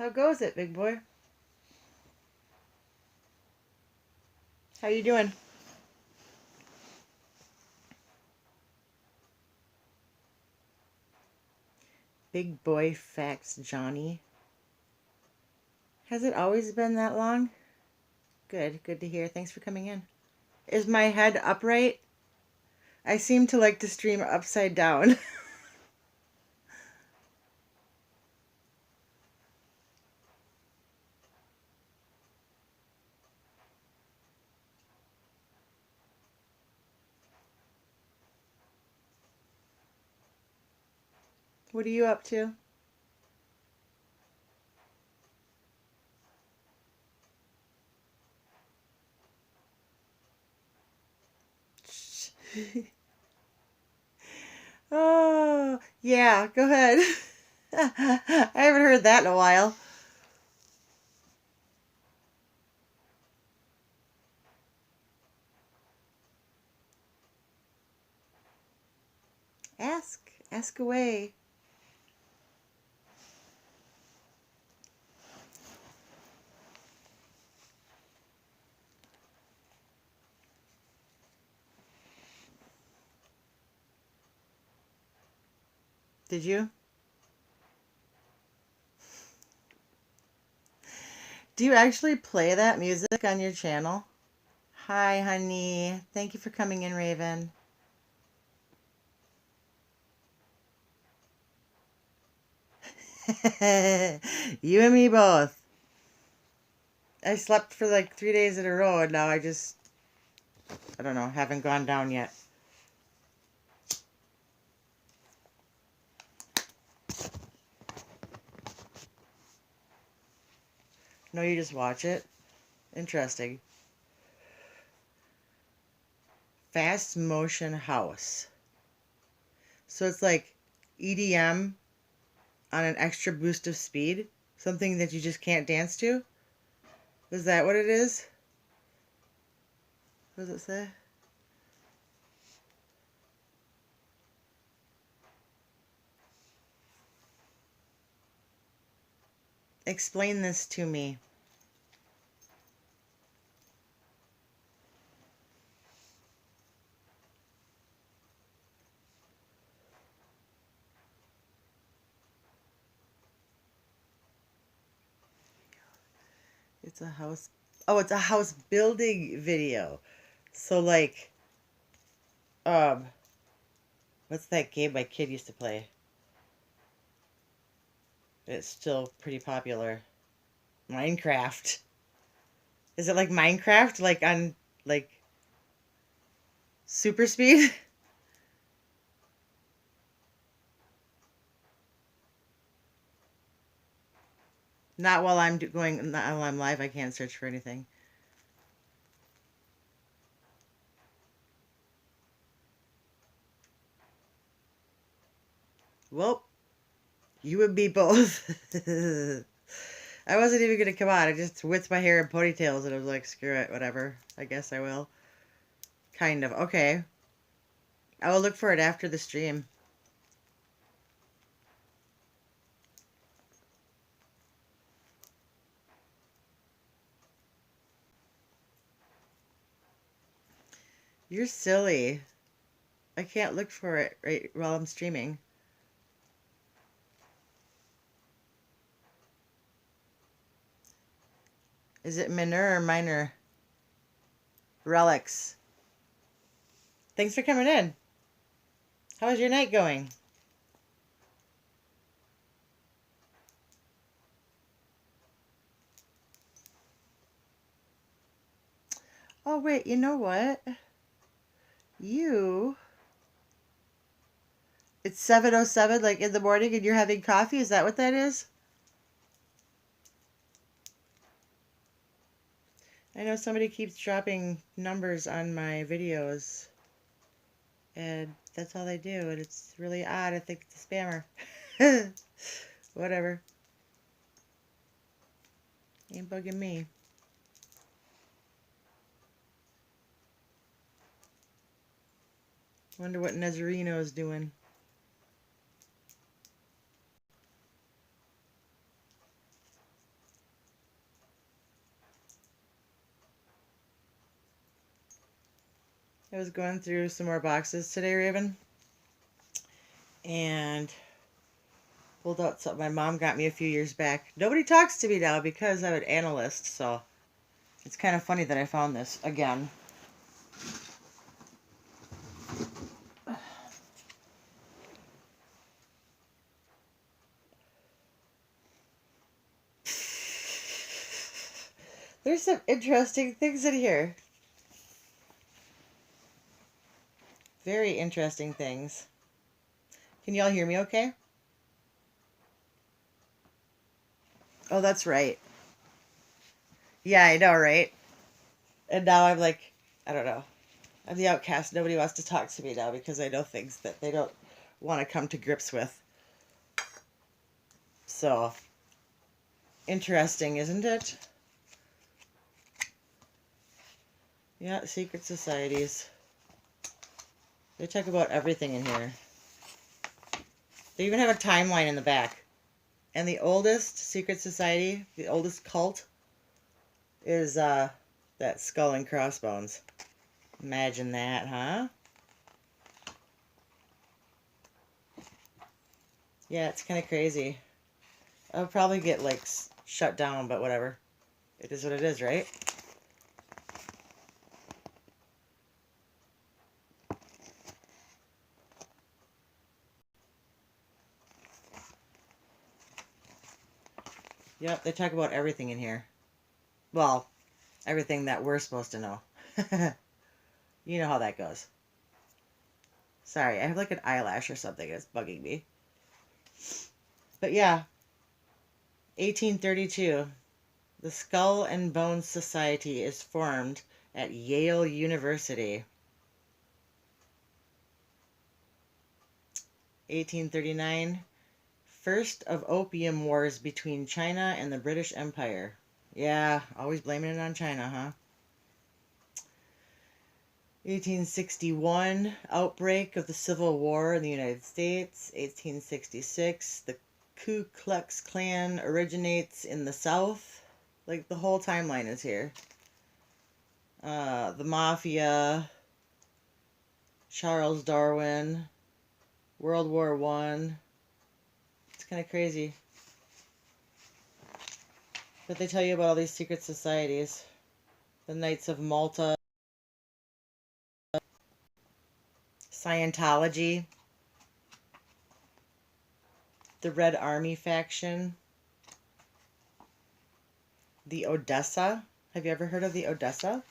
How goes it, big boy? How you doing? Big boy facts, Johnny. Has it always been that long? Good to hear. Thanks for coming in. Is my head upright? I seem to like to stream upside down. What are you up to? Oh, yeah, go ahead. I haven't heard that in a while. Ask away. Did you? Do you actually play that music on your channel? Hi, honey. Thank you for coming in, Raven. You and me both. I slept for like 3 days in a row and now I don't know, haven't gone down yet. No, you just watch it? Interesting. Fast motion house. So it's like EDM on an extra boost of speed? Something that you just can't dance to? Is that what it is? What does it say? Explain this to me. It's a house. Oh, it's a house building video. So like, um, what's that game my kid used to play? It's still pretty popular. Minecraft. Is it like Minecraft? Like on like super speed? Not while not while I'm live. I can't search for anything. Well, you and me both. I wasn't even gonna come on. I just whipped my hair in ponytails and I was like, screw it, whatever. I guess I will. Kind of. Okay. I will look for it after the stream. You're silly. I can't look for it right while I'm streaming. Is it minor or minor? Relics. Thanks for coming in. How is your night going? Oh, wait, you know what? You. It's 7:07, like in the morning, and you're having coffee? Is that what that is? I know somebody keeps dropping numbers on my videos, and that's all they do, and it's really odd. I think it's a spammer. Whatever. Ain't bugging me. Wonder what Nezarino is doing. I was going through some more boxes today, Raven, and pulled out something my mom got me a few years back. Nobody talks to me now because I'm an analyst, so it's kind of funny that I found this again. There's some interesting things in here. Very interesting things. Can y'all hear me okay? Oh, that's right. Yeah, I know, right? And now I'm like, I don't know. I'm the outcast. Nobody wants to talk to me now because I know things that they don't want to come to grips with. So, interesting, isn't it? Yeah, secret societies. They talk about everything in here. They even have a timeline in the back. And the oldest secret society, the oldest cult, is that Skull and Crossbones. Imagine that, huh? Yeah, it's kind of crazy. I'll probably get like shut down, but whatever. It is what it is, right? Yep, they talk about everything in here. Well, everything that we're supposed to know. You know how that goes. Sorry, I have like an eyelash or something that's bugging me. But yeah, 1832. The Skull and Bones Society is formed at Yale University. 1839. First of opium wars between China and the British Empire. Yeah, always blaming it on China, huh? 1861, outbreak of the Civil War in the United States. 1866, the Ku Klux Klan originates in the South. Like, the whole timeline is here. The Mafia, Charles Darwin, World War One. It's kind of crazy. But they tell you about all these secret societies. The Knights of Malta, Scientology, the Red Army faction, the Odessa. Have you ever heard of the Odessa?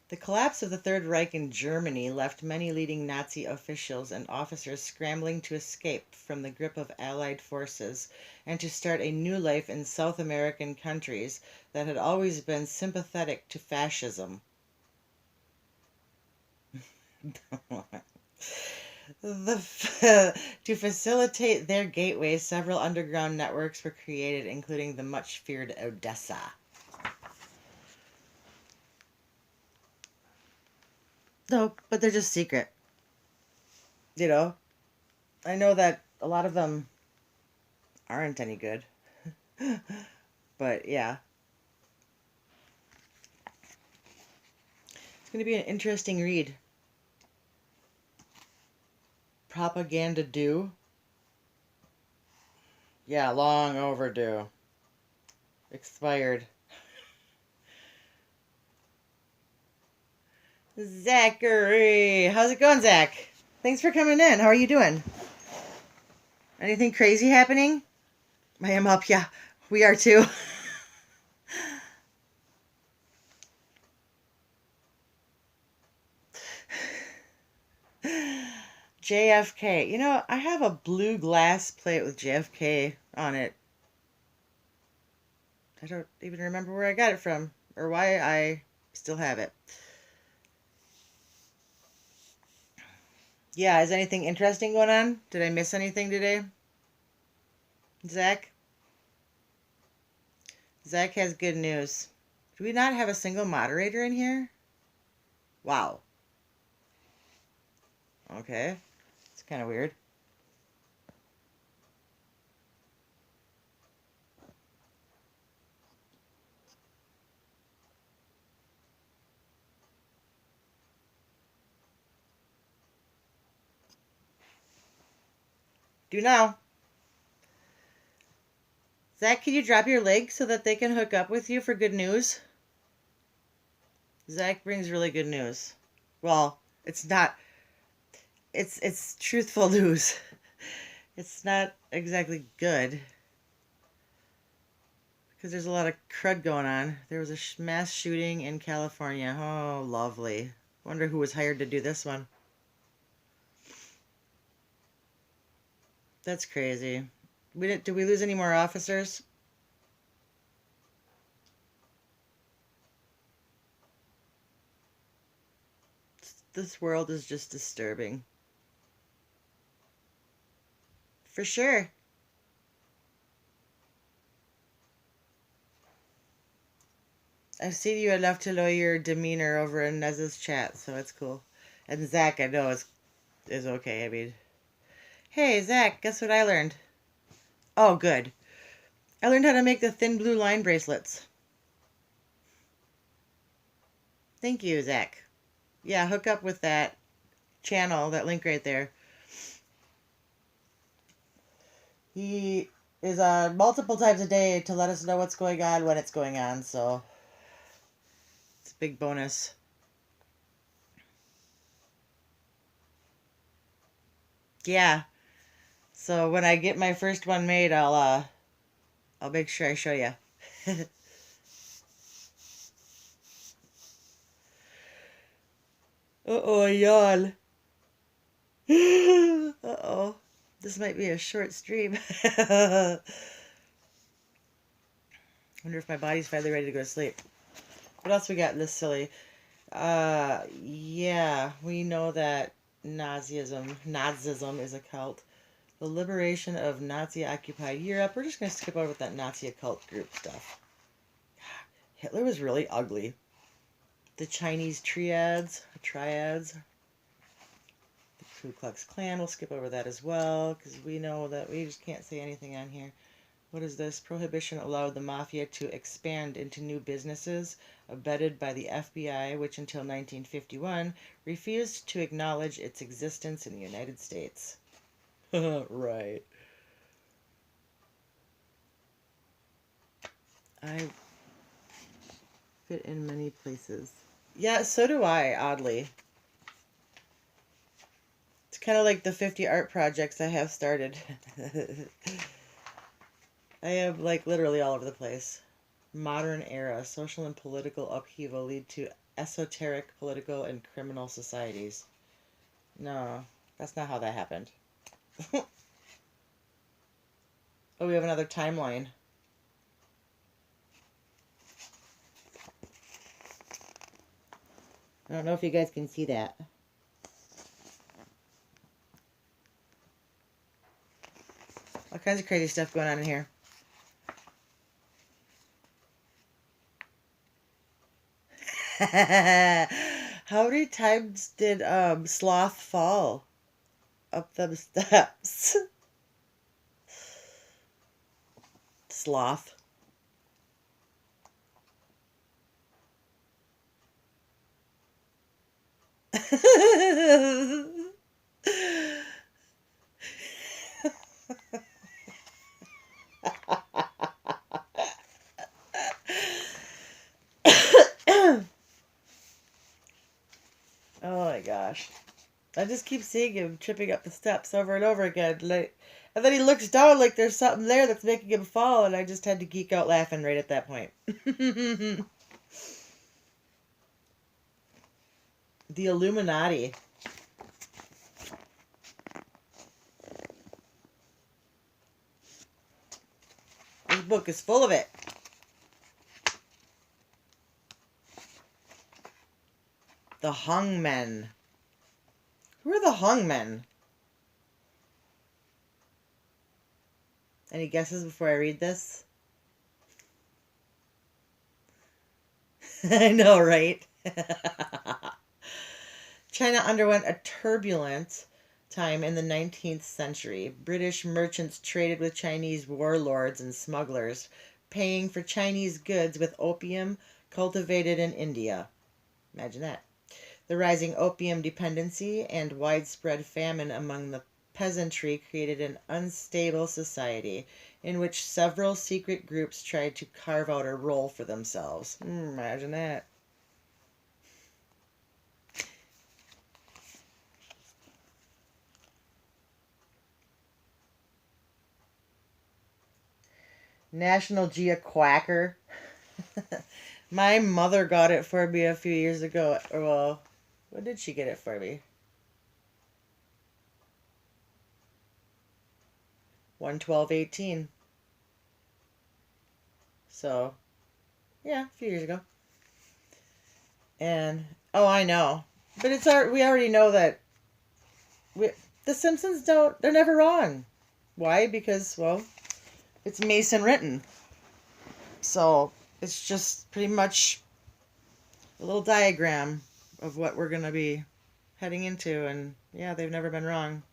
The collapse of the Third Reich in Germany left many leading Nazi officials and officers scrambling to escape from the grip of Allied forces and to start a new life in South American countries that had always been sympathetic to fascism. To facilitate their gateway, several underground networks were created, including the much feared Odessa. No, but they're just secret. You know, I know that a lot of them aren't any good. But yeah, it's going to be an interesting read. Propaganda due? Yeah, long overdue. Expired. Zachary! How's it going, Zach? Thanks for coming in. How are you doing? Anything crazy happening? I am up, yeah. We are too. JFK. You know, I have a blue glass plate with JFK on it. I don't even remember where I got it from or why I still have it. Yeah, is anything interesting going on? Did I miss anything today? Zach? Zach has good news. Do we not have a single moderator in here? Wow. Okay. It's kind of weird. Do now. Zach, can you drop your link so that they can hook up with you for good news? Zach brings really good news. Well, it's not. It's truthful news. It's not exactly good because there's a lot of crud going on. There was a mass shooting in California. Oh, lovely. Wonder who was hired to do this one. That's crazy. Did we lose any more officers? This world is just disturbing. For sure. I see you enough to know your demeanor over in Nez's chat, so it's cool. And Zach, I know is okay. I mean, hey Zach, guess what I learned? Oh, good. I learned how to make the thin blue line bracelets. Thank you, Zach. Yeah, hook up with that channel, that link right there. He is on multiple times a day to let us know what's going on when it's going on, so it's a big bonus. Yeah. So when I get my first one made, I'll make sure I show you. Uh-oh, a yawn. Uh-oh. This might be a short stream. Wonder if my body's finally ready to go to sleep. What else we got in this silly? Yeah, we know that Nazism is a cult. The liberation of Nazi-occupied Europe. We're just going to skip over that Nazi occult group stuff. Hitler was really ugly. The Chinese triads. The Ku Klux Klan, we'll skip over that as well, because we know that we just can't say anything on here. What is this? Prohibition allowed the mafia to expand into new businesses, abetted by the FBI, which until 1951 refused to acknowledge its existence in the United States. Right. I fit in many places. Yeah, so do I, oddly. It's kind of like the 50 art projects I have started. I am like literally all over the place. Modern era, social and political upheaval lead to esoteric political and criminal societies. No, that's not how that happened. Oh, we have another timeline. I don't know if you guys can see that. All kinds of crazy stuff going on in here. How many times did Sloth fall up them steps? Sloth. Oh my gosh. I just keep seeing him tripping up the steps over and over again. Like, and then he looks down like there's something there that's making him fall, and I just had to geek out laughing right at that point. The Illuminati. This book is full of it. The Hungmen. Who are the Hungmen? Any guesses before I read this? I know, right? China underwent a turbulent time in the 19th century. British merchants traded with Chinese warlords and smugglers, paying for Chinese goods with opium cultivated in India. Imagine that. The rising opium dependency and widespread famine among the peasantry created an unstable society in which several secret groups tried to carve out a role for themselves. Imagine that. National Geoquacker. My mother got it for me a few years ago. Well, when did she get it for me? 1/12/18. So, yeah, a few years ago. And oh, I know, but we already know that we, the Simpsons don't. They're never wrong. Why? Because well, it's Mason written. So it's just pretty much a little diagram of what we're gonna be heading into, and yeah, they've never been wrong.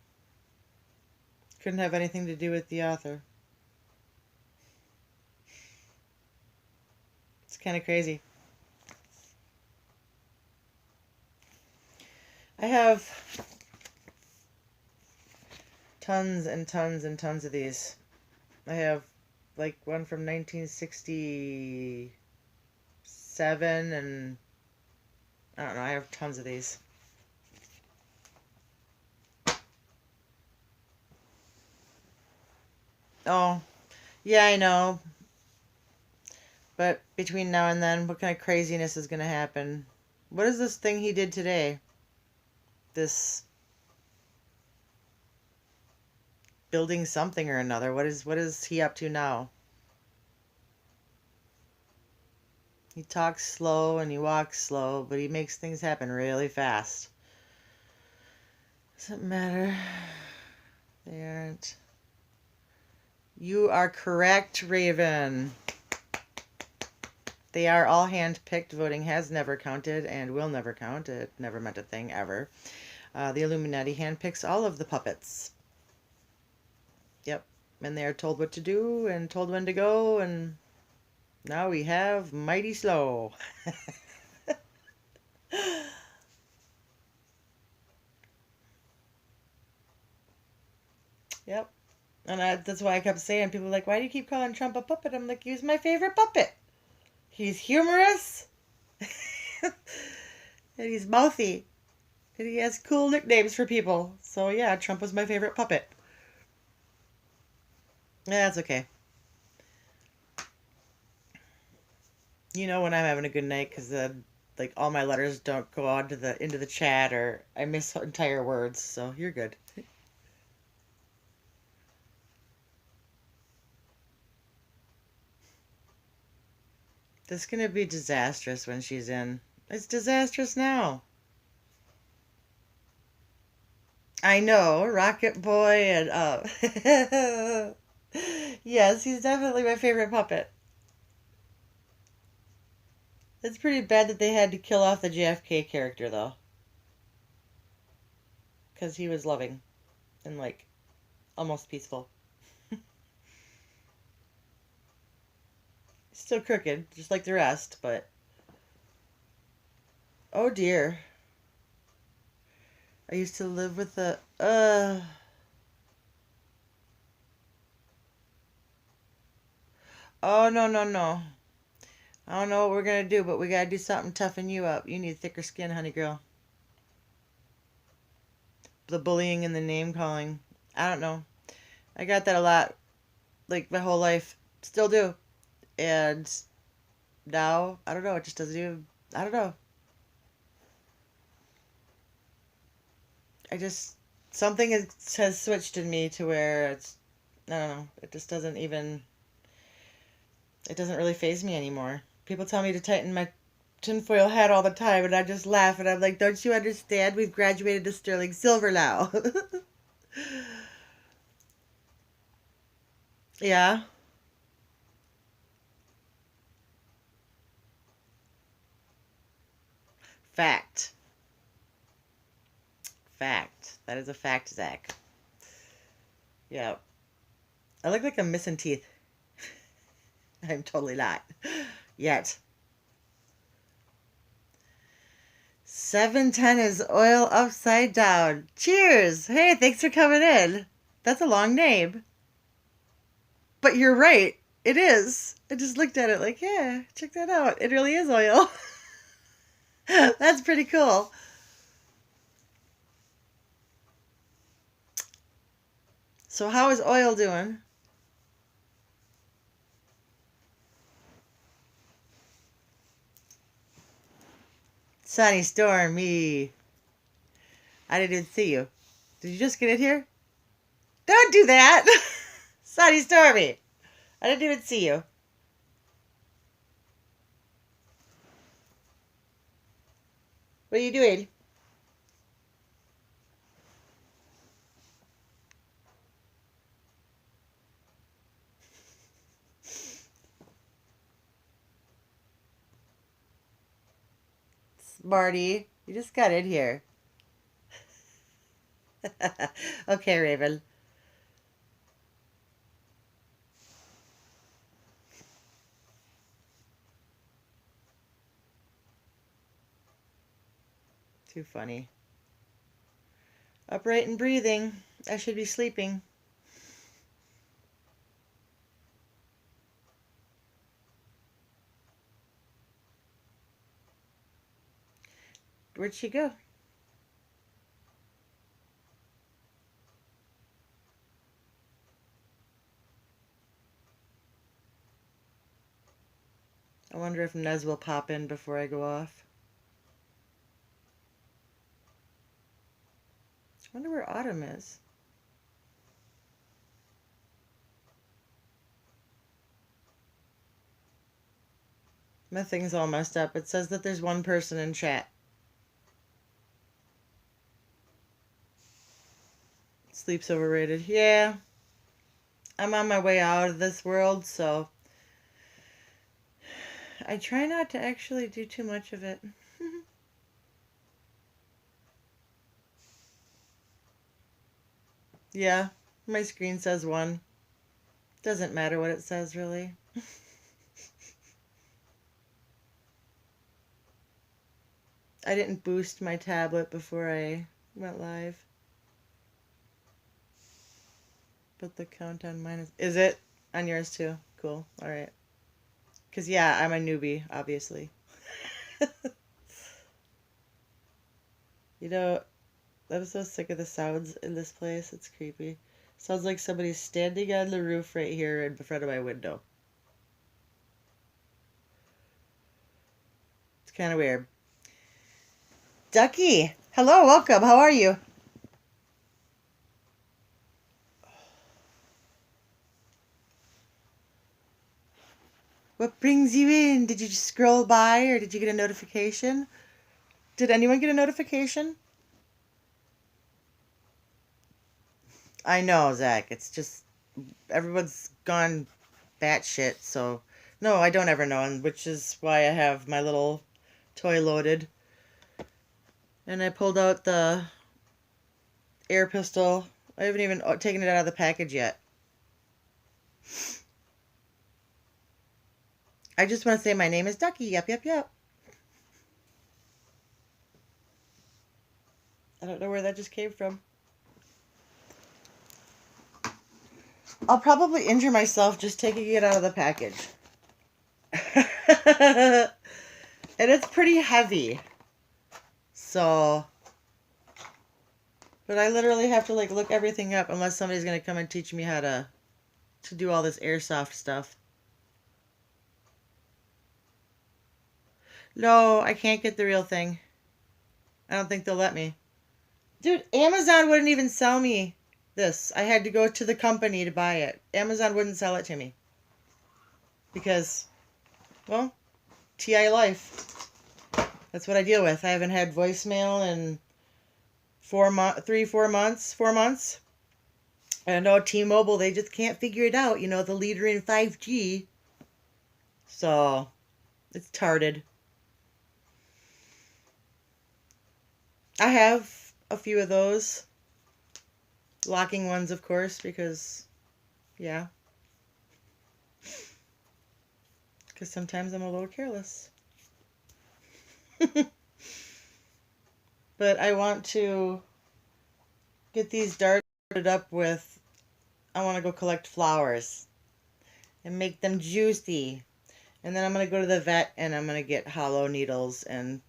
Couldn't have anything to do with the author. It's kind of crazy. I have tons and tons and tons of these. I have like one from 1967, and I don't know, I have tons of these. Oh, yeah, I know. But between now and then, what kind of craziness is going to happen? What is this thing he did today? This building something or another. What is he up to now? He talks slow and he walks slow, but he makes things happen really fast. Doesn't matter. They aren't. You are correct, Raven. They are all hand-picked. Voting has never counted and will never count. It never meant a thing, ever. The Illuminati handpicks all of the puppets. Yep. And they are told what to do and told when to go, and now we have Mighty Slow. Yep. And that's why I kept saying, people are like, why do you keep calling Trump a puppet? I'm like, he's my favorite puppet. He's humorous. And he's mouthy. And he has cool nicknames for people. So yeah, Trump was my favorite puppet. Yeah, that's okay. You know when I'm having a good night, because like all my letters don't go on to the into the chat, or I miss entire words. So you're good. This is gonna be disastrous when she's in. It's disastrous now. I know, Rocket Boy and yes, he's definitely my favorite puppet. It's pretty bad that they had to kill off the JFK character though, because he was loving and like almost peaceful. Still crooked, just like the rest, but oh dear. I used to live with a oh no no no. I don't know what we're gonna do, but we gotta do something to toughen you up. You need thicker skin, honey girl. The bullying and the name calling. I don't know. I got that a lot, like my whole life. Still do. And now, I don't know, it just doesn't even, I don't know. I just, something has switched in me to where it's, I don't know, it just doesn't even, it doesn't really faze me anymore. People tell me to tighten my tinfoil hat all the time, and I just laugh, and I'm like, don't you understand? We've graduated to sterling silver now. Yeah. Fact. Fact. That is a fact, Zach. Yeah. I look like I'm missing teeth. I'm totally not. Yet. 710 is oil upside down. Cheers! Hey, thanks for coming in. That's a long name. But you're right. It is. I just looked at it like, yeah, check that out. It really is oil. That's pretty cool. So how is oil doing? Sunny Stormy. I didn't even see you. Did you just get in here? Don't do that! Sunny Stormy. I didn't even see you. What are you doing? Marty, you just got in here. Okay, Raven. Too funny. Upright and breathing. I should be sleeping. Where'd she go? I wonder if Nez will pop in before I go off. I wonder where Autumn is. My thing's all messed up. It says that there's one person in chat. Sleep's overrated. Yeah. I'm on my way out of this world, so I try not to actually do too much of it. Yeah, my screen says 1. Doesn't matter what it says, really. I didn't boost my tablet before I went live. But the count on mine is it on yours too? Cool. All right. Because, yeah, I'm a newbie, obviously. You know, I'm so sick of the sounds in this place. It's creepy. Sounds like somebody's standing on the roof right here in front of my window. It's kind of weird. Ducky! Hello, welcome. How are you? What brings you in? Did you just scroll by or did you get a notification? Did anyone get a notification? I know, Zach. It's just everyone's gone batshit, so no, I don't ever know, and which is why I have my little toy loaded. And I pulled out the air pistol. I haven't even taken it out of the package yet. I just want to say my name is Ducky. Yep, yep, yep. I don't know where that just came from. I'll probably injure myself just taking it out of the package. And it's pretty heavy. So, but I literally have to like look everything up unless somebody's going to come and teach me how to do all this airsoft stuff. No, I can't get the real thing. I don't think they'll let me. Dude, Amazon wouldn't even sell me this. I had to go to the company to buy it. Amazon wouldn't sell it to me. Because, well, TI life. That's what I deal with. I haven't had voicemail in 4 months. And I know T-Mobile, they just can't figure it out. You know, the leader in 5G. So, it's tarded. I have a few of those. Locking ones, of course, because, yeah. Because sometimes I'm a little careless. but I want to get these darts started up with, I want to go collect flowers and make them juicy. And then I'm going to go to the vet and I'm going to get hollow needles and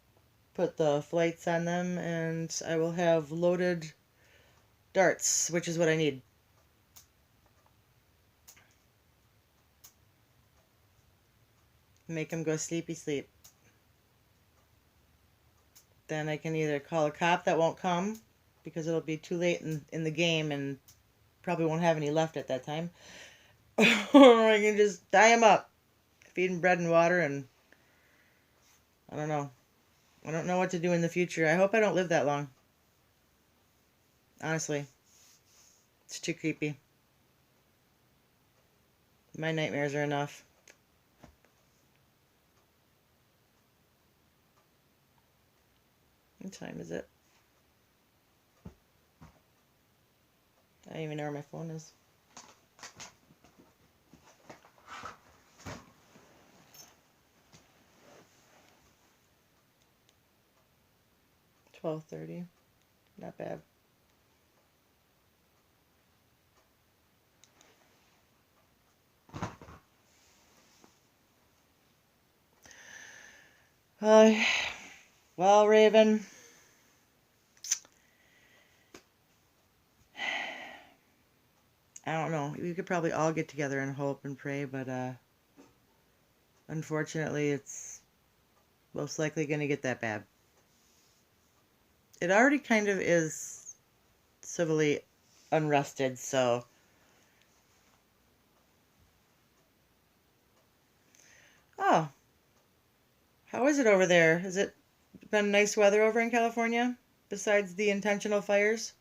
put the flights on them, and I will have loaded darts, which is what I need. Make them go sleepy sleep. Then I can either call a cop that won't come because it'll be too late in the game and probably won't have any left at that time. Or I can just tie them up, feed them bread and water, and I don't know. I don't know what to do in the future. I hope I don't live that long. Honestly. It's too creepy. My nightmares are enough. What time is it? I don't even know where my phone is. $12:30. Not bad. Well, Raven, I don't know. We could probably all get together and hope and pray, but unfortunately, it's most likely going to get that bad. It already kind of is civilly unrested, so oh, how is it over there? Has it been nice weather over in California besides the intentional fires?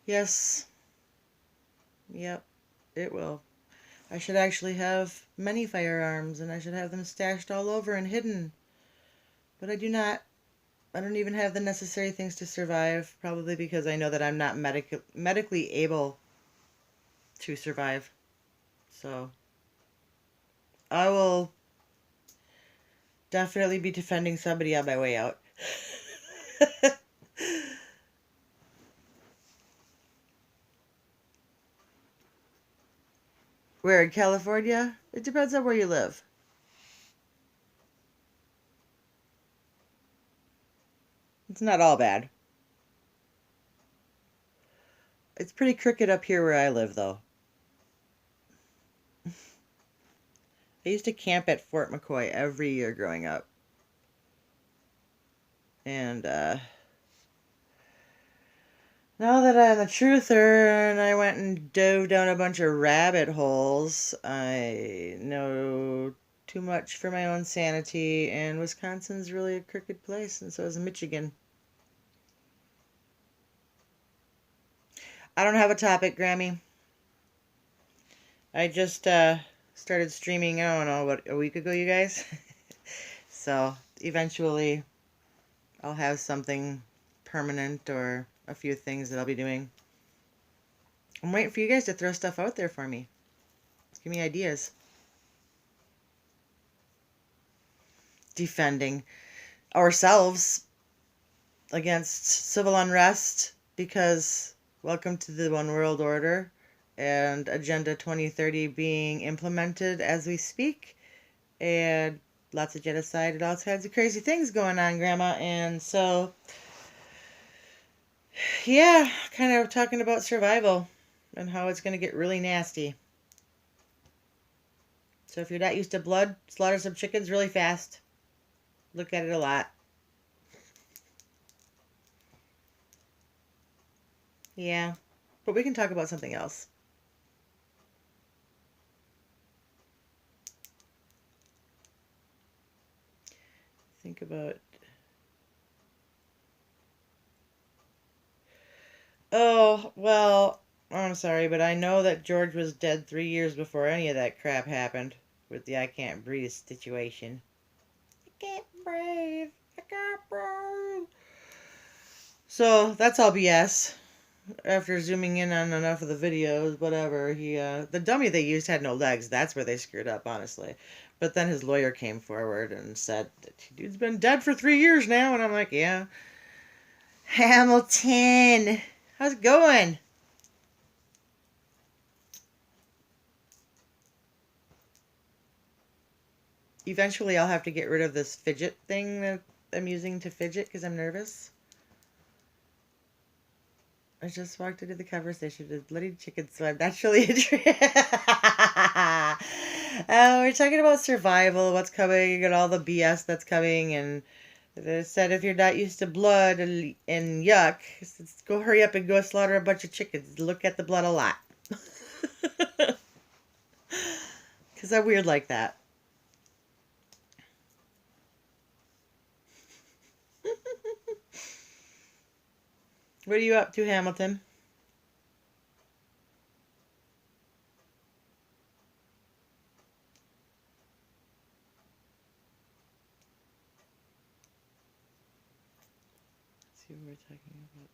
Yes. Yep, it will. I should actually have many firearms and I should have them stashed all over and hidden. But I do not. I don't even have the necessary things to survive, probably because I know that I'm not medically able to survive. So I will definitely be defending somebody on my way out. Where in California? It depends on where you live. It's not all bad. It's pretty crooked up here where I live, though. I used to camp at Fort McCoy every year growing up. And now that I'm a truther and I went and dove down a bunch of rabbit holes, I know too much for my own sanity, and Wisconsin's really a crooked place, and so is Michigan. I don't have a topic, Grammy. I just started streaming, I don't know, what, a week ago, you guys? So eventually I'll have something permanent or a few things that I'll be doing. I'm waiting for you guys to throw stuff out there for me. Give me ideas. Defending ourselves against civil unrest because welcome to the One World Order and Agenda 2030 being implemented as we speak, and lots of genocide and all kinds of crazy things going on, Grandma. And so, yeah, kind of talking about survival and how it's going to get really nasty. So if you're not used to blood, slaughter some chickens really fast. Look at it a lot. Yeah, but we can talk about something else. Think about... Oh, well, I'm sorry, but I know that George was dead 3 years before any of that crap happened with the I can't breathe situation. I can't breathe. I can't breathe. So that's all BS. After zooming in on enough of the videos, whatever, the dummy they used had no legs. That's where they screwed up, honestly. But then his lawyer came forward and said, dude's been dead for 3 years now. And I'm like, yeah. Hamilton, how's it going? Eventually, I'll have to get rid of this fidget thing that I'm using to fidget because I'm nervous. I just walked into the conversation with Bloody Chicken, so I'm naturally interested. We're talking about survival, what's coming, and all the BS that's coming. And they said if you're not used to blood and yuck, go hurry up and go slaughter a bunch of chickens. Look at the blood a lot. Because I'm weird like that. What are you up to, Hamilton? Let's see what we're talking about.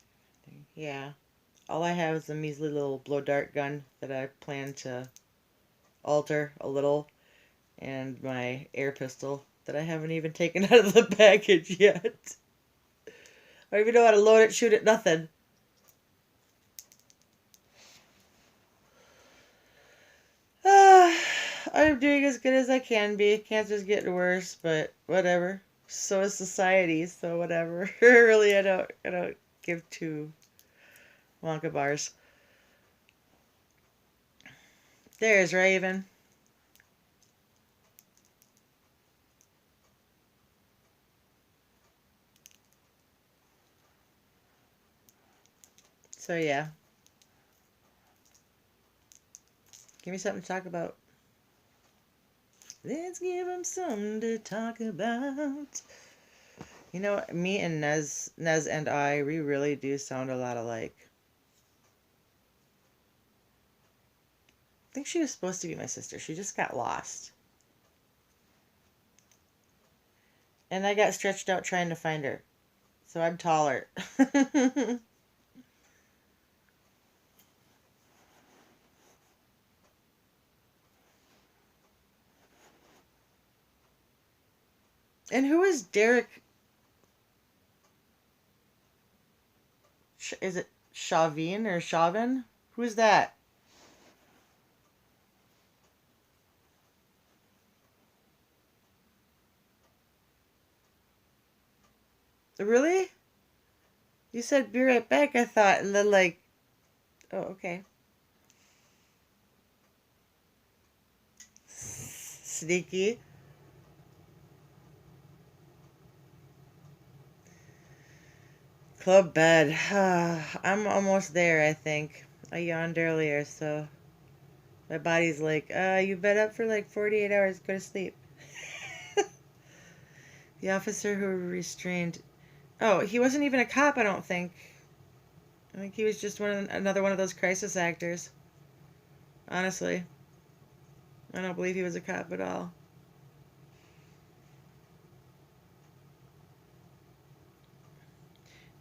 Yeah. All I have is a measly little blow dart gun that I plan to alter a little, and my air pistol that I haven't even taken out of the package yet. I don't even know how to load it, shoot it, nothing. I'm doing as good as I can be. Cancer's getting worse, but whatever. So is society, so whatever. Really, I don't give two Wonka bars. There's Raven. So yeah. Give me something to talk about. Let's give them something to talk about. You know, me and Nez and I, we really do sound a lot alike. I think she was supposed to be my sister. She just got lost. And I got stretched out trying to find her. So I'm taller. And who is Derek? Is it Chauvin or Chauvin? Who's that? Really? You said be right back, I thought, and then like, oh, okay. Sneaky. Club bed. I'm almost there, I think. I yawned earlier, so my body's like, you've been up for like 48 hours, go to sleep. The officer who restrained. Oh, he wasn't even a cop, I don't think. I think he was just another one of those crisis actors. Honestly, I don't believe he was a cop at all.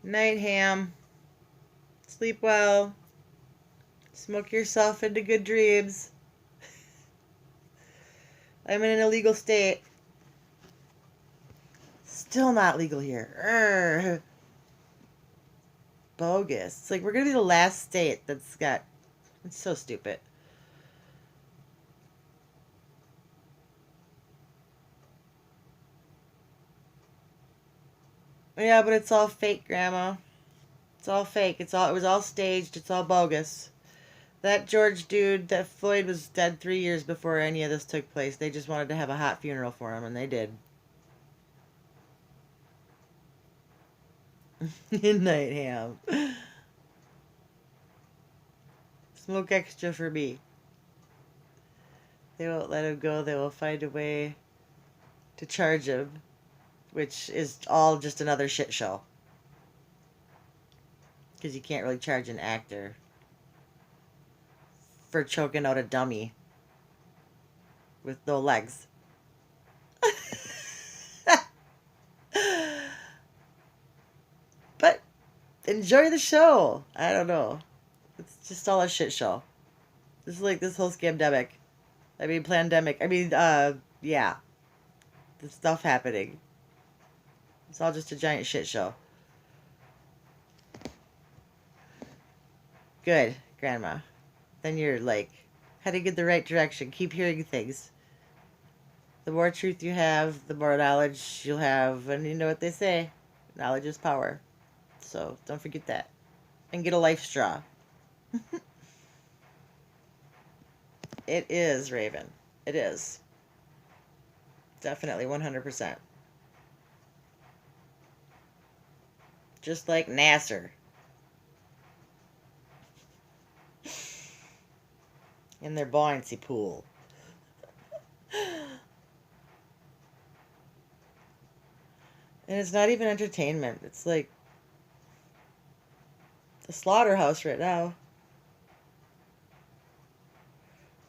Night, Ham. Sleep well. Smoke yourself into good dreams. I'm in an illegal state. Still not legal here. Urgh. Bogus. It's like we're gonna be the last state that's got. It's so stupid. Yeah, but it's all fake, Grandma. It's all fake. It was all staged. It's all bogus. That George dude, that Floyd was dead 3 years before any of this took place. They just wanted to have a hot funeral for him, and they did. Night, Ham. Smoke extra for me. They won't let him go. They will find a way to charge him, which is all just another shit show. Because you can't really charge an actor for choking out a dummy with no legs. But enjoy the show. I don't know. It's just all a shit show. This is like this whole scamdemic. I mean, pandemic. I mean, yeah. The stuff happening. It's all just a giant shit show. Good, Grandma. Then you're like heading in the right direction. Keep hearing things. The more truth you have, the more knowledge you'll have. And you know what they say, knowledge is power. So don't forget that. And get a life straw. It is, Raven. It is. Definitely 100%. Just like Nasser in their buoyancy pool. And it's not even entertainment. It's like the slaughterhouse right now.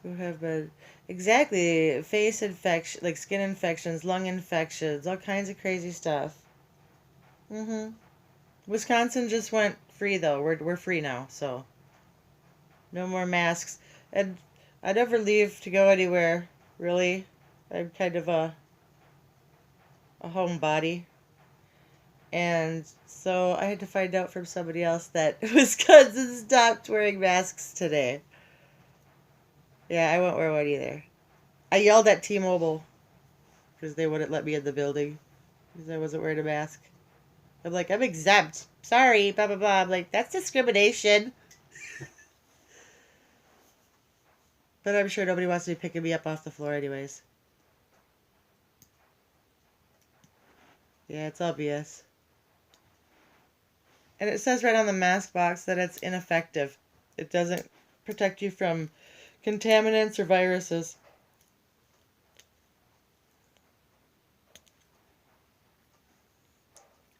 Who have been exactly face infection, like skin infections, lung infections, all kinds of crazy stuff. Wisconsin just went free though. We're free now, so no more masks. And I never leave to go anywhere. Really, I'm kind of a homebody. And so I had to find out from somebody else that Wisconsin stopped wearing masks today. Yeah, I won't wear one either. I yelled at T-Mobile because they wouldn't let me in the building because I wasn't wearing a mask. I'm like, I'm exempt. Sorry, blah, blah, blah. I'm like, that's discrimination. But I'm sure nobody wants to be picking me up off the floor anyways. Yeah, it's all BS. And it says right on the mask box that it's ineffective. It doesn't protect you from contaminants or viruses.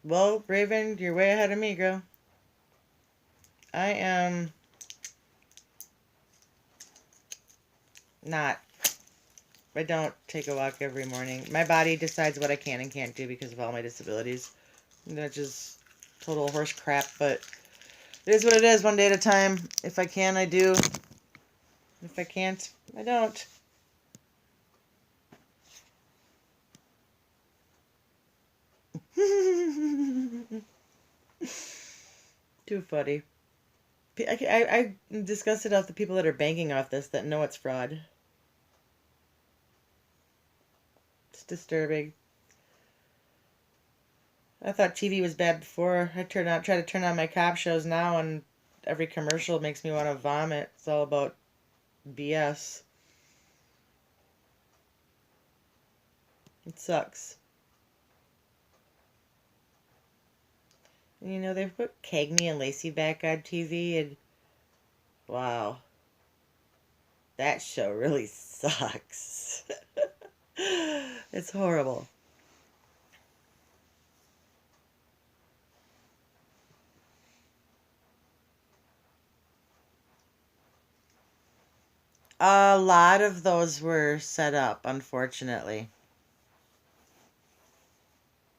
Well, Raven, you're way ahead of me, girl. I am not. I don't take a walk every morning. My body decides what I can and can't do because of all my disabilities. That's just total horse crap, but it is what it is, one day at a time. If I can, I do. If I can't, I don't. Too funny. I disgusted off the people that are banking off this that know it's fraud. It's disturbing. I thought TV was bad before. I try to turn on my cop shows now, and every commercial makes me want to vomit. It's all about BS. It sucks. And, you know, they put Cagney and Lacey back on TV, and wow, that show really sucks. It's horrible. A lot of those were set up, unfortunately.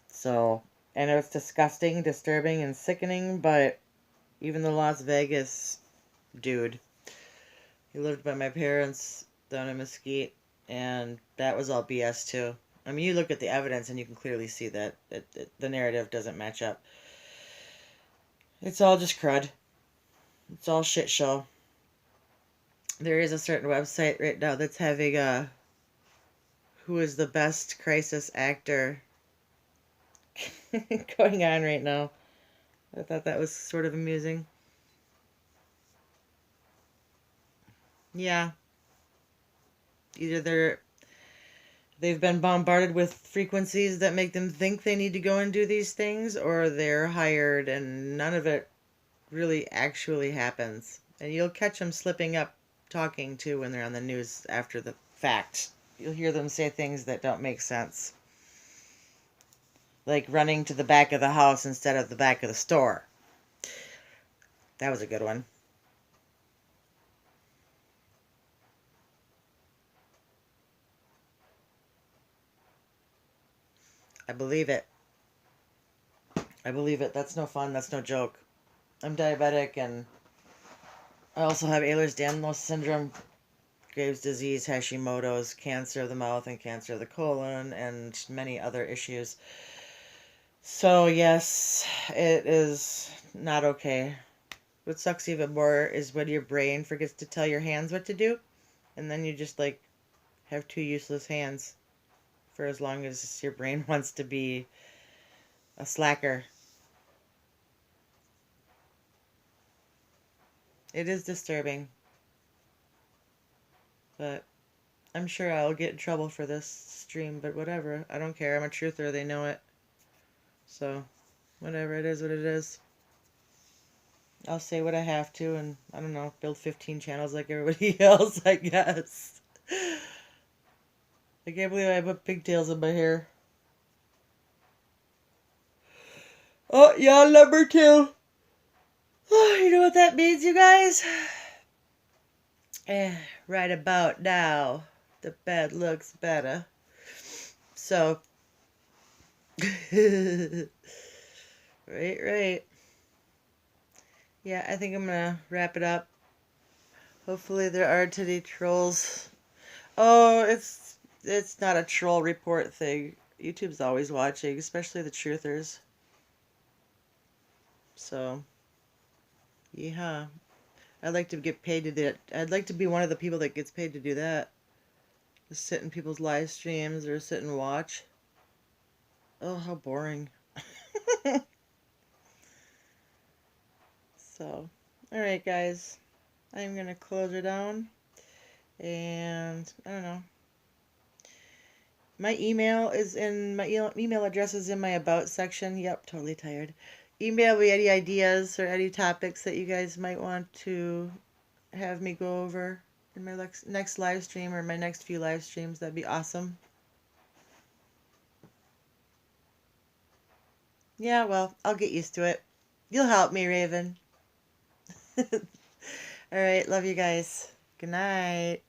So, and it was disgusting, disturbing, and sickening, but even the Las Vegas dude, he lived by my parents down in Mesquite, and that was all BS too. I mean, you look at the evidence and you can clearly see that the narrative doesn't match up. It's all just crud. It's all shit show. There is a certain website right now that's having who is the best crisis actor going on right now. I thought that was sort of amusing. Yeah. Either they've been bombarded with frequencies that make them think they need to go and do these things, or they're hired and none of it really actually happens. And you'll catch them slipping up talking too when they're on the news after the fact. You'll hear them say things that don't make sense. Like running to the back of the house instead of the back of the store. That was a good one. I believe it. I believe it. That's no fun. That's no joke. I'm diabetic, and I also have Ehlers-Danlos syndrome, Graves' disease, Hashimoto's, cancer of the mouth, and cancer of the colon, and many other issues. So, yes, it is not okay. What sucks even more is when your brain forgets to tell your hands what to do, and then you just like have two useless hands for as long as your brain wants to be a slacker. It is disturbing, but I'm sure I'll get in trouble for this stream, but whatever. I don't care. I'm a truther. They know it. So, whatever. It is what it is. I'll say what I have to, and I don't know, build 15 channels like everybody else, I guess. I can't believe I put pigtails in my hair. Oh, yeah, number two. Oh, you know what that means, you guys? Right about now, the bed looks better. So, right. Yeah, I think I'm gonna wrap it up. Hopefully there aren't any trolls. Oh, it's not a troll report thing. YouTube's always watching, especially the truthers. So, yeah. I'd like to get paid to do it. I'd like to be one of the people that gets paid to do that. Just sit in people's live streams or sit and watch. Oh, how boring. So, alright, guys. I'm going to close her down. And, I don't know. My email is in, my email address is in my About section. Yep, totally tired. Email me any ideas or any topics that you guys might want to have me go over in my next live stream or my next few live streams. That'd be awesome. Yeah, well, I'll get used to it. You'll help me, Raven. All right, love you guys. Good night.